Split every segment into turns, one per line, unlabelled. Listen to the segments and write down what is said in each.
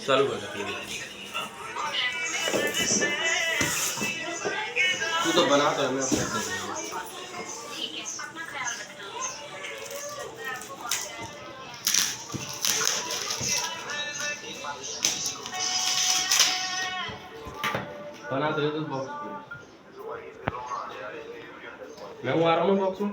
चालू कर टीवी। तू तो बना तो मैं अपने बना तो बॉक्स मैं वो आ रहा हूँ बॉक्स में।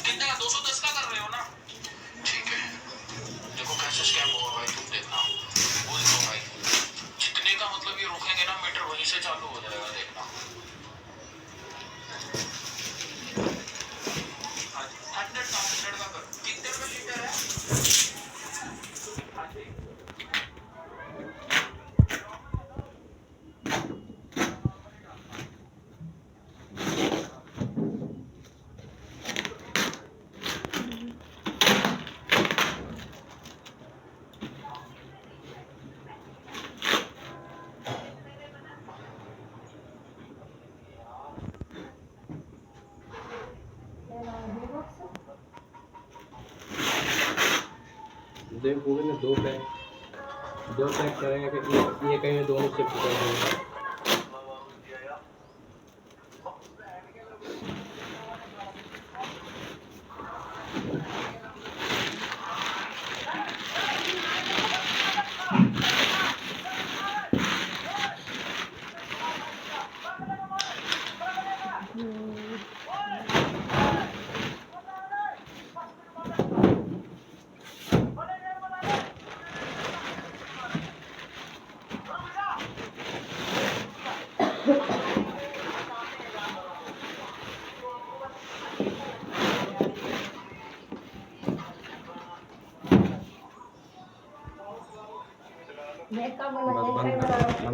कितना 210 का कर रहे हो ना? ठीक है, देखो कैसे स्कैम होगा भाई, तुम देखना। बोल दो भाई, जितने का मतलब ये रोकेंगे ना मीटर वहीं से चालू हो जाएगा, देखना। 100 का करो। कितने रुपए लीटर है?
देखोगे ना दो पैक करेंगे कि ये कहीं दोनों शिफ्ट कर देंगे।
मैं कब